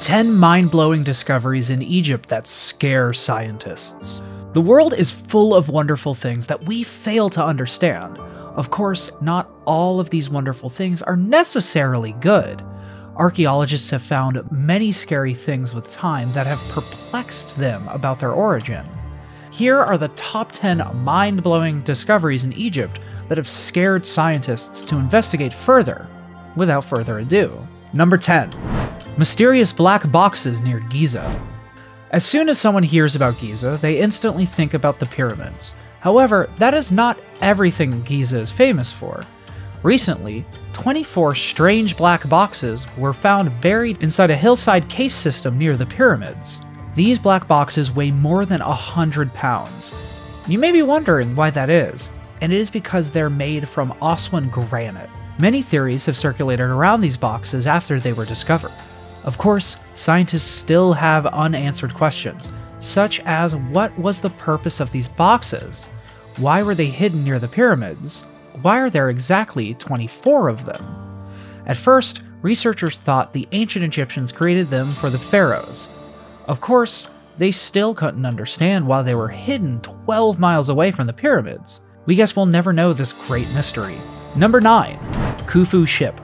10 mind-blowing discoveries in Egypt that scare scientists. The world is full of wonderful things that we fail to understand. Of course, not all of these wonderful things are necessarily good. Archaeologists have found many scary things with time that have perplexed them about their origin. Here are the top 10 mind-blowing discoveries in Egypt that have scared scientists to investigate further. Without further ado. Number 10. Mysterious black boxes near Giza. As soon as someone hears about Giza, they instantly think about the pyramids. However, that is not everything Giza is famous for. Recently, 24 strange black boxes were found buried inside a hillside cave system near the pyramids. These black boxes weigh more than 100 pounds. You may be wondering why that is, and it is because they're made from Aswan granite. Many theories have circulated around these boxes after they were discovered. Of course, scientists still have unanswered questions, such as what was the purpose of these boxes? Why were they hidden near the pyramids? Why are there exactly 24 of them? At first, researchers thought the ancient Egyptians created them for the pharaohs. Of course, they still couldn't understand why they were hidden 12 miles away from the pyramids. We guess we'll never know this great mystery. Number 9. Khufu Ship.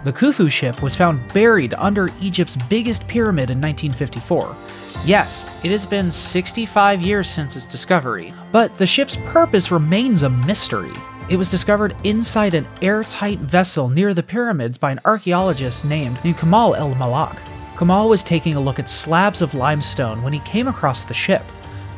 The Khufu Ship was found buried under Egypt's biggest pyramid in 1954. Yes, it has been 65 years since its discovery, but the ship's purpose remains a mystery. It was discovered inside an airtight vessel near the pyramids by an archaeologist named Kamal el-Malak. Kamal was taking a look at slabs of limestone when he came across the ship.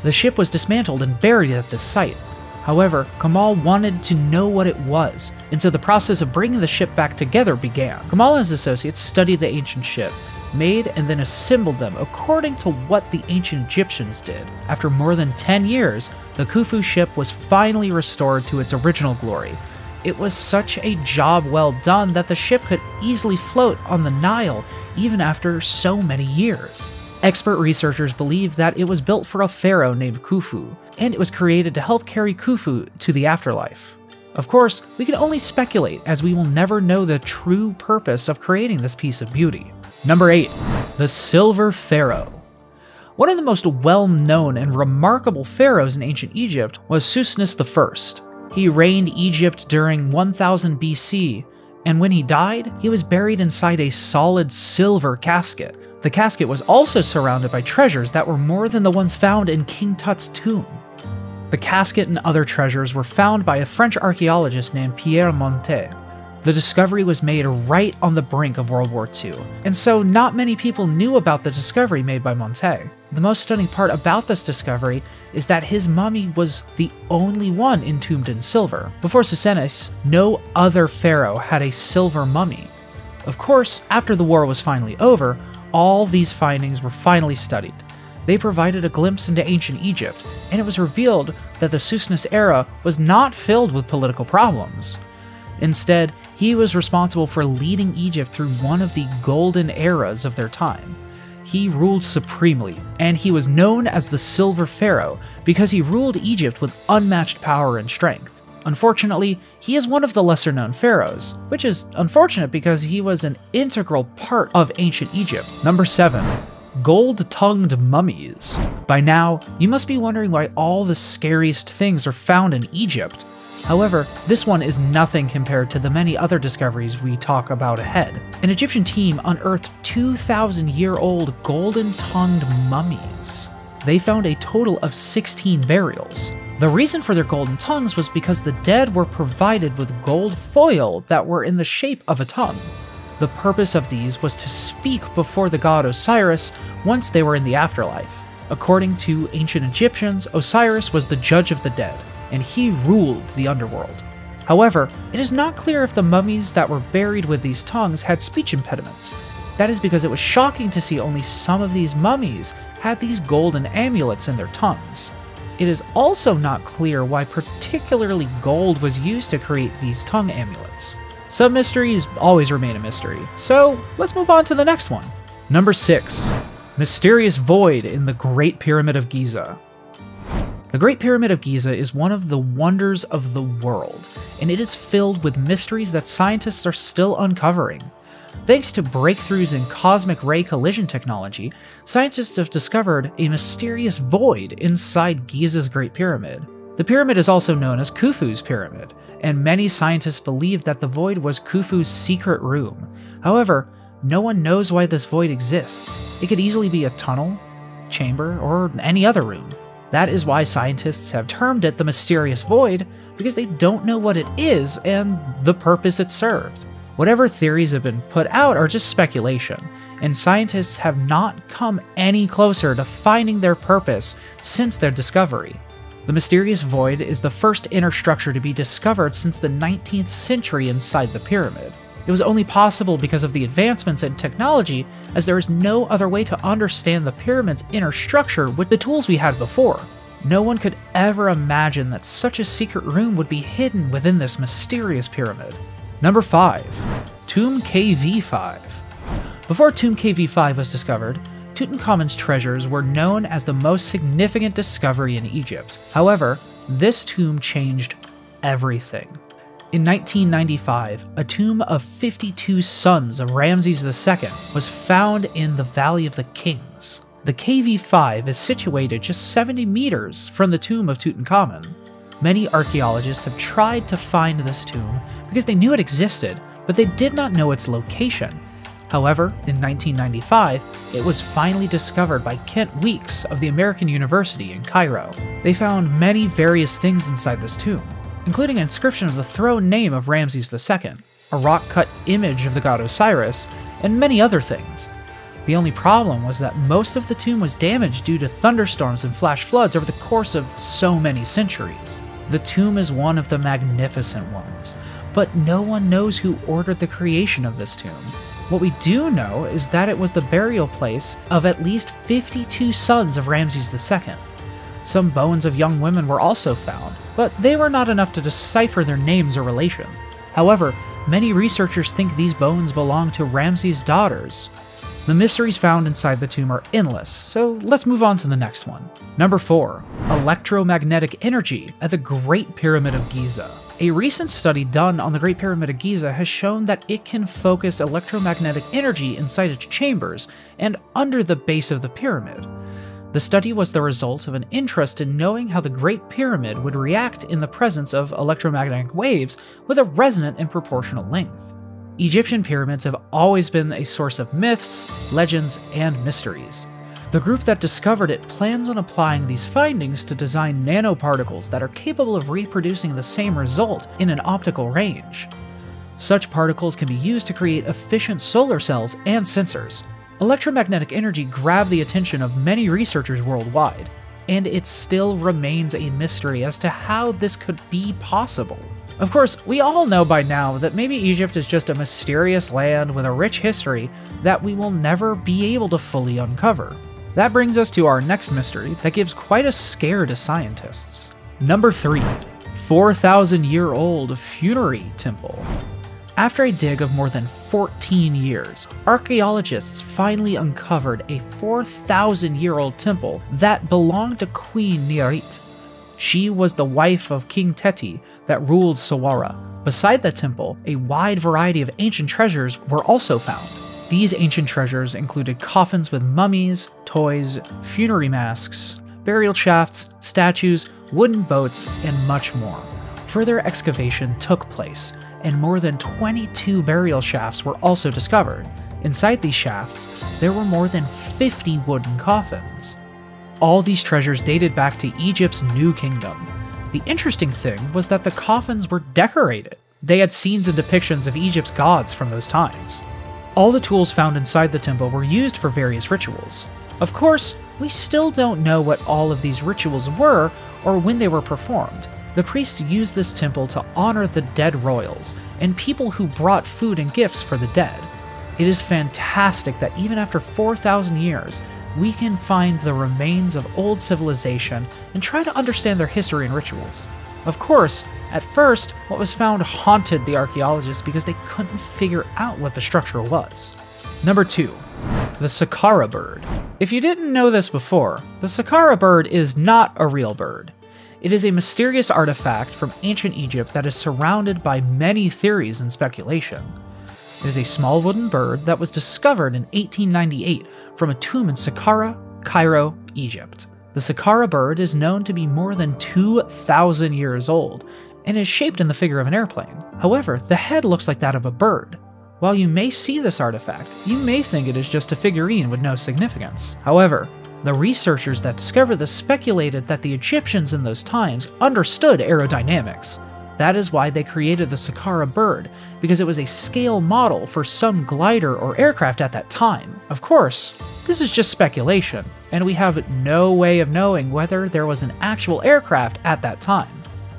The ship was dismantled and buried at this site. However, Kamal wanted to know what it was, and so the process of bringing the ship back together began. Kamal and his associates studied the ancient ship, made and then assembled them according to what the ancient Egyptians did. After more than 10 years, the Khufu ship was finally restored to its original glory. It was such a job well done that the ship could easily float on the Nile even after so many years. Expert researchers believe that it was built for a pharaoh named Khufu, and it was created to help carry Khufu to the afterlife. Of course, we can only speculate as we will never know the true purpose of creating this piece of beauty. Number 8. The Silver Pharaoh. One of the most well-known and remarkable pharaohs in ancient Egypt was Susnus I. He reigned Egypt during 1000 BC, and when he died, he was buried inside a solid silver casket. The casket was also surrounded by treasures that were more than the ones found in King Tut's tomb. The casket and other treasures were found by a French archaeologist named Pierre Montet. The discovery was made right on the brink of World War II, and so not many people knew about the discovery made by Montet. The most stunning part about this discovery is that his mummy was the only one entombed in silver. Before Susnus, no other pharaoh had a silver mummy. Of course, after the war was finally over, all these findings were finally studied. They provided a glimpse into ancient Egypt, and it was revealed that the Susnus era was not filled with political problems. Instead, he was responsible for leading Egypt through one of the golden eras of their time. He ruled supremely, and he was known as the Silver Pharaoh because he ruled Egypt with unmatched power and strength. Unfortunately, he is one of the lesser-known pharaohs, which is unfortunate because he was an integral part of ancient Egypt. Number 7. Gold-tongued mummies. By now, you must be wondering why all the scariest things are found in Egypt. However, this one is nothing compared to the many other discoveries we talk about ahead. An Egyptian team unearthed 2,000-year-old golden-tongued mummies. They found a total of 16 burials. The reason for their golden tongues was because the dead were provided with gold foil that were in the shape of a tongue. The purpose of these was to speak before the god Osiris once they were in the afterlife. According to ancient Egyptians, Osiris was the judge of the dead, and he ruled the underworld. However, it is not clear if the mummies that were buried with these tongues had speech impediments. That is because it was shocking to see only some of these mummies had these golden amulets in their tongues. It is also not clear why particularly gold was used to create these tongue amulets. Some mysteries always remain a mystery, so let's move on to the next one. Number 6. Mysterious void in the Great Pyramid of Giza. The Great Pyramid of Giza is one of the wonders of the world, and it is filled with mysteries that scientists are still uncovering. Thanks to breakthroughs in cosmic ray collision technology, scientists have discovered a mysterious void inside Giza's Great Pyramid. The pyramid is also known as Khufu's Pyramid, and many scientists believe that the void was Khufu's secret room. However, no one knows why this void exists. It could easily be a tunnel, chamber, or any other room. That is why scientists have termed it the mysterious void, because they don't know what it is and the purpose it served. Whatever theories have been put out are just speculation, and scientists have not come any closer to finding their purpose since their discovery. The mysterious void is the first inner structure to be discovered since the 19th century inside the pyramid. It was only possible because of the advancements in technology, as there is no other way to understand the pyramid's inner structure with the tools we had before. No one could ever imagine that such a secret room would be hidden within this mysterious pyramid. Number 5. Tomb KV5. Before Tomb KV5 was discovered, Tutankhamun's treasures were known as the most significant discovery in Egypt. However, this tomb changed everything. In 1995, a tomb of 52 sons of Ramses II was found in the Valley of the Kings. The KV5 is situated just 70 meters from the tomb of Tutankhamun. Many archaeologists have tried to find this tomb because they knew it existed, but they did not know its location. However, in 1995, it was finally discovered by Kent Weeks of the American University in Cairo. They found many various things inside this tomb, including an inscription of the throne name of Ramses II, a rock-cut image of the god Osiris, and many other things. The only problem was that most of the tomb was damaged due to thunderstorms and flash floods over the course of so many centuries. The tomb is one of the magnificent ones, but no one knows who ordered the creation of this tomb. What we do know is that it was the burial place of at least 52 sons of Ramses II. Some bones of young women were also found, but they were not enough to decipher their names or relation. However, many researchers think these bones belong to Ramses' daughters. The mysteries found inside the tomb are endless, so let's move on to the next one. Number 4. Electromagnetic Energy at the Great Pyramid of Giza. A recent study done on the Great Pyramid of Giza has shown that it can focus electromagnetic energy inside its chambers and under the base of the pyramid. The study was the result of an interest in knowing how the Great Pyramid would react in the presence of electromagnetic waves with a resonant and proportional length. Egyptian pyramids have always been a source of myths, legends, and mysteries. The group that discovered it plans on applying these findings to design nanoparticles that are capable of reproducing the same result in an optical range. Such particles can be used to create efficient solar cells and sensors. Electromagnetic energy grabbed the attention of many researchers worldwide, and it still remains a mystery as to how this could be possible. Of course, we all know by now that maybe Egypt is just a mysterious land with a rich history that we will never be able to fully uncover. That brings us to our next mystery that gives quite a scare to scientists. Number 3. 4,000-year-old funerary temple. After a dig of more than 14 years, archaeologists finally uncovered a 4,000-year-old temple that belonged to Queen Niarit. She was the wife of King Teti that ruled Sawara. Beside the temple, a wide variety of ancient treasures were also found. These ancient treasures included coffins with mummies, toys, funerary masks, burial shafts, statues, wooden boats, and much more. Further excavation took place, and more than 22 burial shafts were also discovered. Inside these shafts, there were more than 50 wooden coffins. All these treasures dated back to Egypt's New Kingdom. The interesting thing was that the coffins were decorated. They had scenes and depictions of Egypt's gods from those times. All the tools found inside the temple were used for various rituals. Of course, we still don't know what all of these rituals were or when they were performed. The priests used this temple to honor the dead royals and people who brought food and gifts for the dead. It is fantastic that even after 4,000 years, we can find the remains of old civilization and try to understand their history and rituals. Of course, at first, what was found haunted the archaeologists because they couldn't figure out what the structure was. Number 2. The Saqqara Bird. If you didn't know this before, the Saqqara Bird is not a real bird. It is a mysterious artifact from ancient Egypt that is surrounded by many theories and speculation. It is a small wooden bird that was discovered in 1898 from a tomb in Saqqara, Cairo, Egypt. The Saqqara bird is known to be more than 2,000 years old and is shaped in the figure of an airplane. However, the head looks like that of a bird. While you may see this artifact, you may think it is just a figurine with no significance. However, the researchers that discovered this speculated that the Egyptians in those times understood aerodynamics. That is why they created the Saqqara Bird, because it was a scale model for some glider or aircraft at that time. Of course, this is just speculation, and we have no way of knowing whether there was an actual aircraft at that time.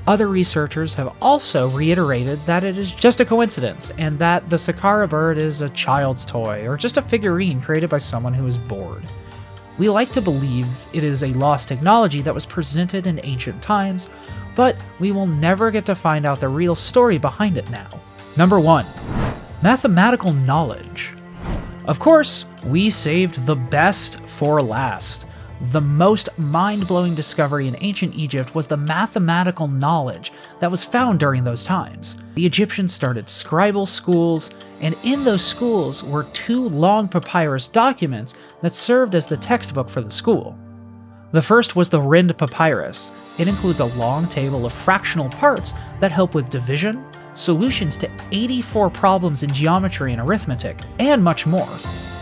Other researchers have also reiterated that it is just a coincidence, and that the Saqqara Bird is a child's toy, or just a figurine created by someone who is bored. We like to believe it is a lost technology that was presented in ancient times, but we will never get to find out the real story behind it now. Number 1. Mathematical knowledge. Of course, we saved the best for last. The most mind-blowing discovery in ancient Egypt was the mathematical knowledge that was found during those times. The Egyptians started scribal schools, and in those schools were 2 long papyrus documents that served as the textbook for the school. The first was the Rind Papyrus. It includes a long table of fractional parts that help with division, solutions to 84 problems in geometry and arithmetic, and much more.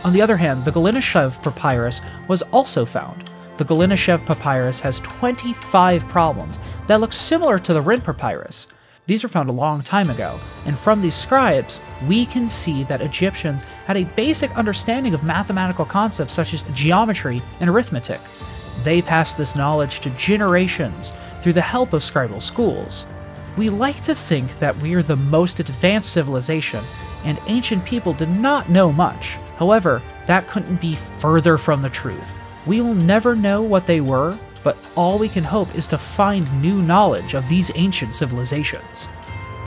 On the other hand, the Golinashev Papyrus was also found. The Golinashev Papyrus has 25 problems that look similar to the Rind Papyrus. These were found a long time ago, and from these scribes, we can see that Egyptians had a basic understanding of mathematical concepts such as geometry and arithmetic. They passed this knowledge to generations through the help of scribal schools. We like to think that we are the most advanced civilization, and ancient people did not know much. However, that couldn't be further from the truth. We will never know what they were, but all we can hope is to find new knowledge of these ancient civilizations.